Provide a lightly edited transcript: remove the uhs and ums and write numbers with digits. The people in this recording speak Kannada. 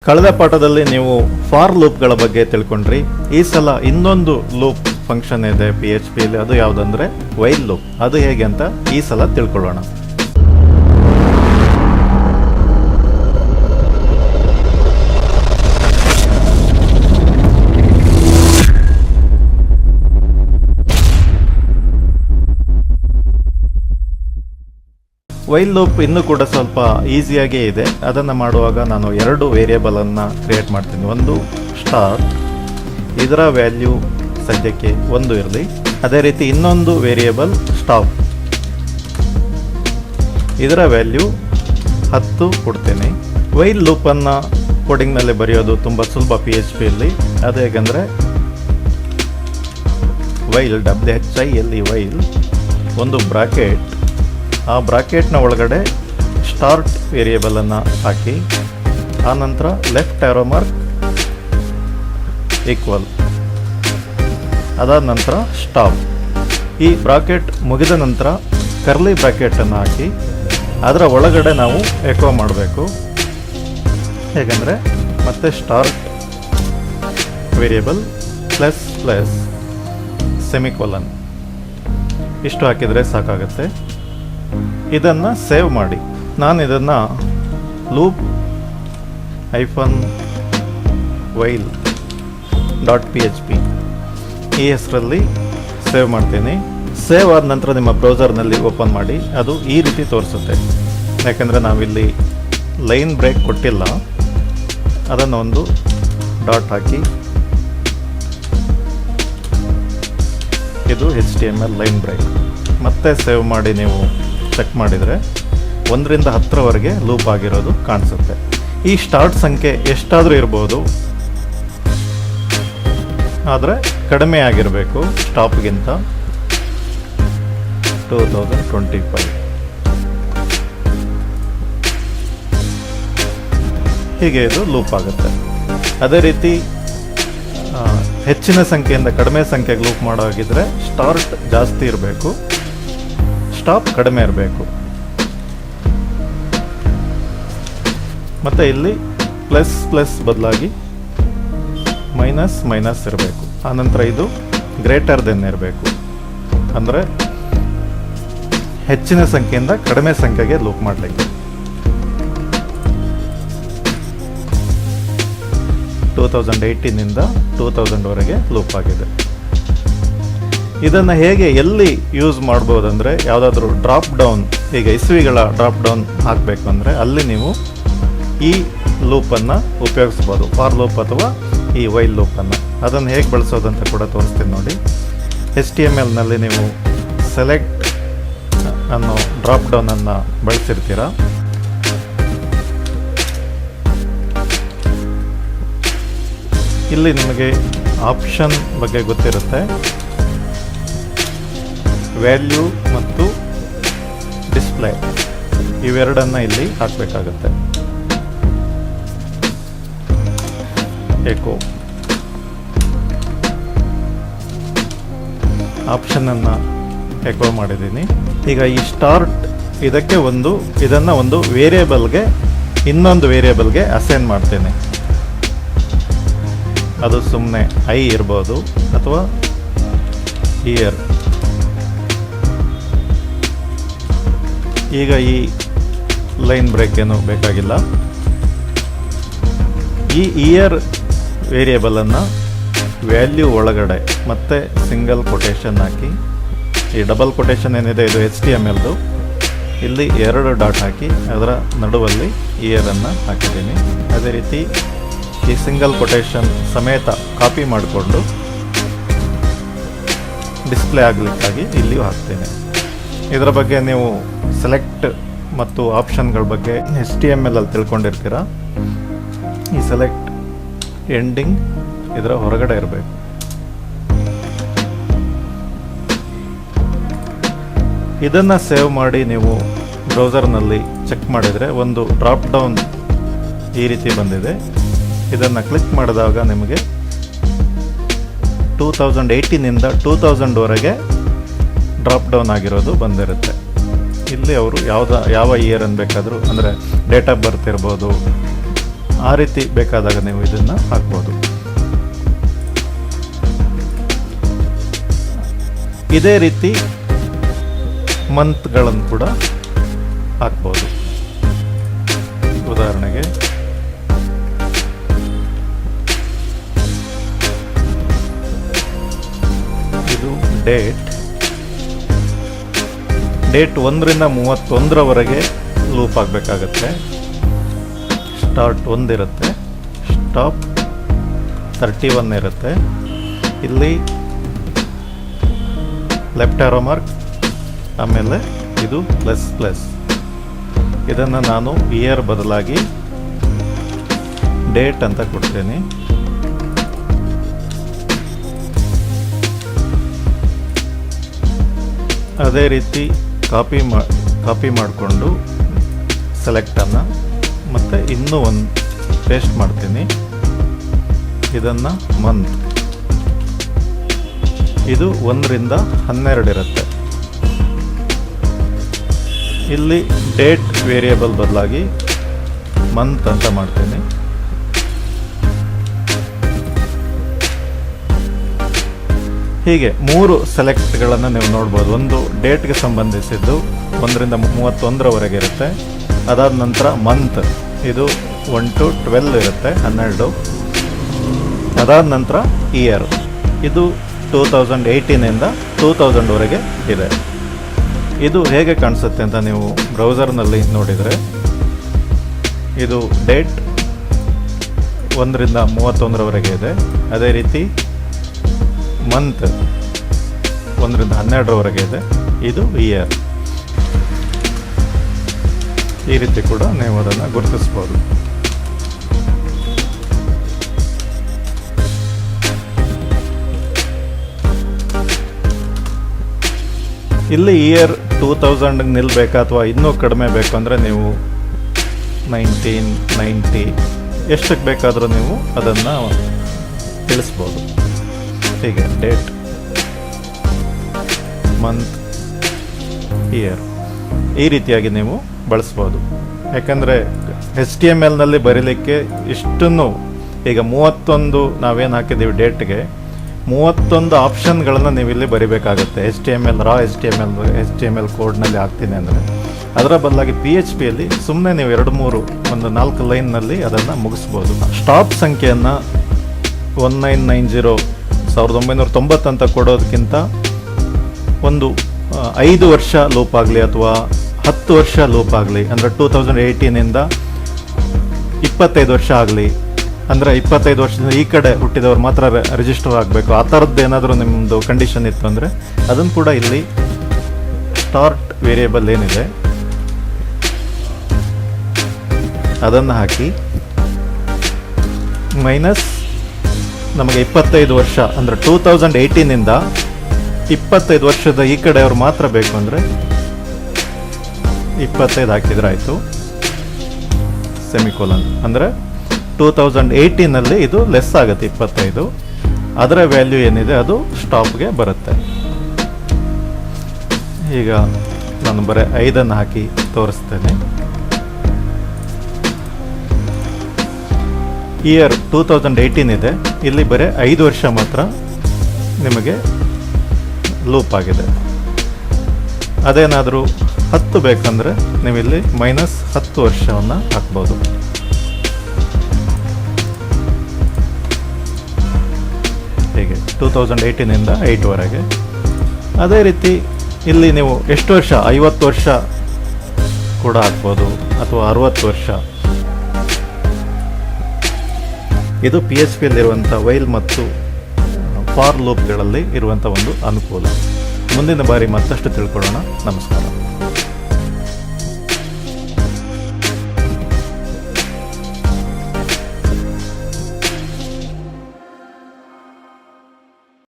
ಕಳೆದ ಪಾಠದಲ್ಲಿ ನೀವು ಫಾರ್ ಲೂಪ್ಗಳ ಬಗ್ಗೆ ತಿಳ್ಕೊಂಡ್ರಿ. ಈ ಸಲ ಇನ್ನೊಂದು ಲೂಪ್ ಫಂಕ್ಷನ್ ಇದೆ PHP ಯಲ್ಲಿ, ಅದು ಯಾವುದಂದ್ರೆ ವೈಲ್ ಲೂಪ್. ಅದು ಹೇಗೆ ಅಂತ ಈ ಸಲ ತಿಳ್ಕೊಳ್ಳೋಣ. ವೈಲ್ ಲೂಪ್ ಇನ್ನೂ ಕೂಡ ಸ್ವಲ್ಪ ಈಸಿಯಾಗೇ ಇದೆ. ಅದನ್ನು ಮಾಡುವಾಗ ನಾನು 2 ವೇರಿಯೇಬಲನ್ನು ಕ್ರಿಯೇಟ್ ಮಾಡ್ತೀನಿ. ಒಂದು ಸ್ಟಾರ್ಟ್, ಇದರ ವ್ಯಾಲ್ಯೂ ಸದ್ಯಕ್ಕೆ 1 ಇರಲಿ. ಅದೇ ರೀತಿ ಇನ್ನೊಂದು ವೇರಿಯೇಬಲ್ ಸ್ಟಾಪ್, ಇದರ ವ್ಯಾಲ್ಯೂ 10 ಕೊಡ್ತೇನೆ. ವೈಲ್ ಲೂಪನ್ನು ಕೋಡಿಂಗ್ನಲ್ಲಿ ಬರೆಯೋದು ತುಂಬ ಸುಲಭ PHP ಯಲ್ಲಿ. ಅದು ಹೇಗೆಂದರೆ ವೈಲ್ WHIL ವೈಲ್, ಒಂದು ಬ್ರಾಕೆಟ್, ಆ ಬ್ರಾಕೆಟ್ನ ಒಳಗಡೆ ಸ್ಟಾರ್ಟ್ ವೇರಿಯೇಬಲನ್ನು ಹಾಕಿ, ಆನಂತರ ಲೆಫ್ಟ್ ಆರೋ ಮಾರ್ಕ್ ಈಕ್ವಲ್, ಅದಾದ ನಂತರ ಸ್ಟಾಪ್. ಈ ಬ್ರಾಕೆಟ್ ಮುಗಿದ ನಂತರ ಕರ್ಲಿ ಬ್ರಾಕೆಟನ್ನು ಹಾಕಿ ಅದರ ಒಳಗಡೆ ನಾವು ಎಕೋ ಮಾಡಬೇಕು. ಹೇಗೆಂದರೆ ಮತ್ತೆ start variable plus plus semicolon, ಇಷ್ಟು ಹಾಕಿದರೆ ಸಾಕಾಗುತ್ತೆ. ಇದನ್ನು ಸೇವ್ ಮಾಡಿ. ನಾನು ಇದನ್ನು ಲೂಪ್ -while.php ಈ ಹೆಸರಲ್ಲಿ ಸೇವ್ ಮಾಡ್ತೀನಿ. ಸೇವ್ ಆದ ನಂತರ ನಿಮ್ಮ ಬ್ರೌಸರ್ನಲ್ಲಿ ಓಪನ್ ಮಾಡಿ. ಅದು ಈ ರೀತಿ ತೋರಿಸುತ್ತೆ. ಯಾಕೆಂದರೆ ನಾವಿಲ್ಲಿ ಲೈನ್ ಬ್ರೇಕ್ ಕೊಟ್ಟಿಲ್ಲ, ಅದನ್ನು ಒಂದು ಡಾಟ್ ಹಾಕಿ, ಇದು HTML ಲೈನ್ ಬ್ರೇಕ್. ಮತ್ತೆ ಸೇವ್ ಮಾಡಿ ನೀವು ಚೆಕ್ ಮಾಡಿದರೆ 1 ರಿಂದ 10ರವರೆಗೆ ಲೂಪ್ ಆಗಿರೋದು ಕಾಣಿಸುತ್ತೆ. ಈ ಸ್ಟಾರ್ಟ್ ಸಂಖ್ಯೆ ಎಷ್ಟಾದರೂ ಇರ್ಬೋದು, ಆದರೆ ಕಡಿಮೆ ಆಗಿರಬೇಕು ಸ್ಟಾಪ್ಗಿಂತ. 2025 ಹೀಗೆ ಇದು ಲೂಪ್ ಆಗುತ್ತೆ. ಅದೇ ರೀತಿ ಹೆಚ್ಚಿನ ಸಂಖ್ಯೆಯಿಂದ ಕಡಿಮೆ ಸಂಖ್ಯೆಗೆ ಲೂಪ್ ಮಾಡೋ ಹಾಗಿದ್ರೆ ಸ್ಟಾರ್ಟ್ ಜಾಸ್ತಿ ಇರಬೇಕು, ಸ್ಟಾಪ್ ಕಡಿಮೆ ಇರಬೇಕು. ಮತ್ತು ಇಲ್ಲಿ ಪ್ಲಸ್ ಪ್ಲಸ್ ಬದಲಾಗಿ ಮೈನಸ್ ಮೈನಸ್ ಇರಬೇಕು. ಆನಂತರ ಇದು ಗ್ರೇಟರ್ ದೆನ್ ಇರಬೇಕು. ಅಂದರೆ ಹೆಚ್ಚಿನ ಸಂಖ್ಯೆಯಿಂದ ಕಡಿಮೆ ಸಂಖ್ಯೆಗೆ ಲೂಪ್ ಮಾಡಲಿಕ್ಕೆ. 2018ನಿಂದ 2000ವರೆಗೆ ಲೂಪ್ ಆಗಿದೆ. ಇದನ್ನು ಹೇಗೆ ಎಲ್ಲಿ ಯೂಸ್ ಮಾಡ್ಬೋದಂದರೆ, ಯಾವುದಾದ್ರೂ ಡ್ರಾಪ್ ಡೌನ್, ಈಗ ಇಸ್ವಿಗಳ ಡ್ರಾಪ್ ಡೌನ್ ಹಾಕಬೇಕು ಅಂದರೆ ಅಲ್ಲಿ ನೀವು ಈ ಲೂಪನ್ನು ಉಪಯೋಗಿಸ್ಬೋದು, ಫಾರ್ ಲೂಪ್ ಅಥವಾ ಈ ವೈಲ್ ಲೂಪನ್ನು. ಅದನ್ನು ಹೇಗೆ ಬಳಸೋದಂತ ಕೂಡ ತೋರಿಸ್ತೀನಿ ನೋಡಿ. HTMLನಲ್ಲಿ ನೀವು ಸೆಲೆಕ್ಟ್ ಅನ್ನೋ ಡ್ರಾಪ್ ಡೌನನ್ನು ಬಳಸಿರ್ತೀರ. ಇಲ್ಲಿ ನಿಮಗೆ ಆಪ್ಷನ್ ಬಗ್ಗೆ ಗೊತ್ತಿರುತ್ತೆ. ವ್ಯಾಲ್ಯೂ ಮತ್ತು ಡಿಸ್ಪ್ಲೇ ಇವೆರಡನ್ನು ಇಲ್ಲಿ ಹಾಕಬೇಕಾಗತ್ತೆ. ಎಕೋ ಆಪ್ಷನನ್ನು ಎಕೋ ಮಾಡಿದ್ದೀನಿ. ಈಗ ಈ ಸ್ಟಾರ್ಟ್ ಇದನ್ನು ಒಂದು ವೇರಿಯೇಬಲ್ಗೆ ಇನ್ನೊಂದು ವೇರಿಯೇಬಲ್ಗೆ ಅಸೈನ್ ಮಾಡ್ತೇನೆ. ಅದು ಸುಮ್ಮನೆ ಐ ಇರ್ಬೋದು ಅಥವಾ ಇಯರ್. ಈಗ ಈ ಲೈನ್ ಬ್ರೇಕ್ ಏನು ಬೇಕಾಗಿಲ್ಲ. ಈ ಇಯರ್ ವೇರಿಯೇಬಲನ್ನು ವ್ಯಾಲ್ಯೂ ಒಳಗಡೆ ಮತ್ತೆ ಸಿಂಗಲ್ ಕೊಟೇಶನ್ ಹಾಕಿ, ಈ ಡಬಲ್ ಕೊಟೇಶನ್ ಏನಿದೆ ಇದು HTMLದು, ಇಲ್ಲಿ 2 ಡಾಟ್ ಹಾಕಿ ಅದರ ನಡುವಲ್ಲಿ ಇಯರನ್ನು ಹಾಕಿದ್ದೀನಿ. ಅದೇ ರೀತಿ ಈ ಸಿಂಗಲ್ ಕೊಟೇಶನ್ ಸಮೇತ ಕಾಪಿ ಮಾಡಿಕೊಂಡು ಡಿಸ್ಪ್ಲೇ ಆಗಲಿಕ್ಕಾಗಿ ಇಲ್ಲಿಯೂ ಹಾಕ್ತೇನೆ. ಇದರ ಬಗ್ಗೆ ನೀವು ಸೆಲೆಕ್ಟ್ ಮತ್ತು ಆಪ್ಷನ್ಗಳ ಬಗ್ಗೆ HTML ಅಲ್ಲಿ ತಿಳ್ಕೊಂಡಿರ್ತೀರ. ಈ ಸೆಲೆಕ್ಟ್ ಎಂಡಿಂಗ್ ಇದರ ಹೊರಗಡೆ ಇರಬೇಕು. ಇದನ್ನು ಸೇವ್ ಮಾಡಿ ನೀವು ಬ್ರೌಸರ್ನಲ್ಲಿ ಚೆಕ್ ಮಾಡಿದರೆ ಒಂದು ಡ್ರಾಪ್ ಡೌನ್ ಈ ರೀತಿ ಬಂದಿದೆ. ಇದನ್ನು ಕ್ಲಿಕ್ ಮಾಡಿದಾಗ ನಿಮಗೆ 2018ನಿಂದ 2000ವರೆಗೆ ಡ್ರಾಪ್ ಡೌನ್ ಆಗಿರೋದು ಬಂದಿರುತ್ತೆ. ಇಲ್ಲಿ ಅವರು ಯಾವ ಇಯರ್ ಅನ್ನು ಬೇಕಾದರೂ, ಅಂದರೆ ಡೇಟ್ ಆಫ್ ಬರ್ತ್ ಇರ್ಬೋದು, ಆ ರೀತಿ ಬೇಕಾದಾಗ ನೀವು ಇದನ್ನು ಹಾಕ್ಬೋದು. ಇದೇ ರೀತಿ ಮಂತ್ಗಳನ್ನು ಕೂಡ ಹಾಕ್ಬೋದು. ಉದಾಹರಣೆಗೆ ಇದು ಡೇಟ್ 1ರಿಂದ 31ರವರೆಗೆ ಲೂಪ್ ಆಗಬೇಕಾಗತ್ತೆ. ಸ್ಟಾರ್ಟ್ 1 ಇರುತ್ತೆ, ಸ್ಟಾಪ್ 31 ಇರುತ್ತೆ. ಇಲ್ಲಿ ಲೆಫ್ಟ್ ಆರೋ ಮಾರ್ಕ್, ಆಮೇಲೆ ಇದು ++. ಇದನ್ನು ನಾನು ಇಯರ್ ಬದಲಾಗಿ ಡೇಟ್ ಅಂತ ಕೊಡ್ತೀನಿ. ಅದೇ ರೀತಿ ಕಾಪಿ ಮಾಡಿಕೊಂಡು ಸೆಲೆಕ್ಟನ್ನು ಮತ್ತು ಇನ್ನೂ ಒಂದು ಪೇಸ್ಟ್ ಮಾಡ್ತೀನಿ. ಇದನ್ನು ಮಂತ್, ಇದು 1ರಿಂದ 12 ಇರುತ್ತೆ. ಇಲ್ಲಿ ಡೇಟ್ ವೇರಿಯೇಬಲ್ ಬದಲಾಗಿ ಮಂತ್ ಅಂತ ಮಾಡ್ತೀನಿ. ಹೀಗೆ 3 ಸೆಲೆಕ್ಟ್ಗಳನ್ನು ನೀವು ನೋಡ್ಬೋದು. ಒಂದು ಡೇಟ್ಗೆ ಸಂಬಂಧಿಸಿದ್ದು 1ರಿಂದ 31ರವರೆಗೆ ಇರುತ್ತೆ. ಅದಾದ ನಂತರ ಮಂತ್, ಇದು 1 to 12 ಇರುತ್ತೆ, 12. ಅದಾದ ನಂತರ ಇಯರ್, ಇದು 2018ಇಂದ 2000ವರೆಗೆ ಇದೆ. ಇದು ಹೇಗೆ ಕಾಣಿಸುತ್ತೆ ಅಂತ ನೀವು ಬ್ರೌಸರ್ನಲ್ಲಿ ನೋಡಿದರೆ, ಇದು ಡೇಟ್ 1ರಿಂದ 31ರವರೆಗೆ ಇದೆ. ಅದೇ ರೀತಿ ಮಂತ್ 1ರಿಂದ 12ರವರೆಗೆ ಇದೆ. ಇದು ಇಯರ್. ಈ ರೀತಿ ಕೂಡ ನೀವು ಅದನ್ನು ಗುರುತಿಸ್ಬೋದು. ಇಲ್ಲಿ ಇಯರ್ 2000 ನಿಲ್ಲಬೇಕಾ ಅಥವಾ ಇನ್ನೂ ಕಡಿಮೆ ಬೇಕು ಅಂದರೆ ನೀವು 1990 ಎಷ್ಟಕ್ಕೆ ಬೇಕಾದರೂ ನೀವು ಅದನ್ನು ತಿಳಿಸ್ಬೋದು. ಹೀಗೆ ಡೇಟ್, ಮಂತ್, ಇಯರ್ ಈ ರೀತಿಯಾಗಿ ನೀವು ಬಳಸ್ಬೋದು. ಯಾಕಂದರೆ HTMLನಲ್ಲಿ ಬರೀಲಿಕ್ಕೆ ಇಷ್ಟನ್ನು ಈಗ 31 ನಾವೇನು ಹಾಕಿದ್ದೀವಿ ಡೇಟ್ಗೆ 31 ಆಪ್ಷನ್ಗಳನ್ನು ನೀವು ಇಲ್ಲಿ ಬರಿಬೇಕಾಗುತ್ತೆ. ರಾ ಎಚ್ ಟಿ ಎಮ್ ಎಲ್ ಕೋಡ್ನಲ್ಲಿ ಹಾಕ್ತೀನಿ ಅಂದರೆ, ಅದರ ಬದಲಾಗಿ PHPಯಲ್ಲಿ ಸುಮ್ಮನೆ ನೀವು 4 ಲೈನ್ನಲ್ಲಿ ಅದನ್ನು ಮುಗಿಸ್ಬೋದು. ಸ್ಟಾಪ್ ಸಂಖ್ಯೆಯನ್ನು 1990 1990 ಅಂತ ಕೊಡೋದಕ್ಕಿಂತ ಒಂದು 5 ವರ್ಷ ಲೂಪ್ ಆಗಲಿ ಅಥವಾ 10 ವರ್ಷ ಲೂಪ್ ಆಗಲಿ, ಅಂದರೆ 2018ಇಂದ 25 ವರ್ಷ ಆಗಲಿ, ಅಂದರೆ 25 ವರ್ಷದಿಂದ ಈ ಕಡೆ ಹುಟ್ಟಿದವ್ರು ಮಾತ್ರ ರಿಜಿಸ್ಟರ್ ಆಗಬೇಕು, ಆ ಥರದ್ದು ಏನಾದರೂ ನಿಮ್ಮದು ಕಂಡೀಷನ್ ಇತ್ತು ಅಂದರೆ ಅದನ್ನು ಕೂಡ ಇಲ್ಲಿ ಸ್ಟಾರ್ಟ್ ವೇರಿಯೇಬಲ್ ಏನಿದೆ ಅದನ್ನು ಹಾಕಿ ಮೈನಸ್ ನಮಗೆ 25 ವರ್ಷ ಅಂದರೆ 2018ಇಂದ 25 ವರ್ಷದ ಈ ಕಡೆಯವ್ರು ಮಾತ್ರ ಬೇಕು ಅಂದರೆ 25 ಹಾಕಿದ್ರೆ ಆಯಿತು. ಸೆಮಿಕೋಲನ್ ಅಂದರೆ 2018ನಲ್ಲಿ ಇದು ಲೆಸ್ ಆಗುತ್ತೆ 25, ಅದರ ವ್ಯಾಲ್ಯೂ ಏನಿದೆ ಅದು ಸ್ಟಾಪ್ಗೆ ಬರುತ್ತೆ. ಈಗ ನಾನು ಬರೀ 5 ಹಾಕಿ ತೋರಿಸ್ತೇನೆ. ಇಯರ್ 2018 ಇದೆ, ಇಲ್ಲಿ ಬರೀ 5 ವರ್ಷ ಮಾತ್ರ ನಿಮಗೆ ಲೂಪ್ ಆಗಿದೆ. ಅದೇನಾದರೂ 10 ಬೇಕಂದರೆ ನೀವಿಲ್ಲಿ -10 ವರ್ಷವನ್ನು ಹಾಕ್ಬೋದು. ಹೀಗೆ 2018ಇಂದ 8ವರೆಗೆ. ಅದೇ ರೀತಿ ಇಲ್ಲಿ ನೀವು ಎಷ್ಟು ವರ್ಷ, 50 ವರ್ಷ ಕೂಡ ಹಾಕ್ಬೋದು ಅಥವಾ 60 ವರ್ಷ. ಇದು PHPಯಲ್ಲಿರುವಂಥ ವೈಲ್ ಮತ್ತು ಫಾರ್ ಲೂಪ್ಗಳಲ್ಲಿ ಇರುವಂಥ ಒಂದು ಅನುಕೂಲ. ಮುಂದಿನ ಬಾರಿ ಮತ್ತಷ್ಟು ತಿಳ್ಕೊಳ್ಳೋಣ. ನಮಸ್ಕಾರ.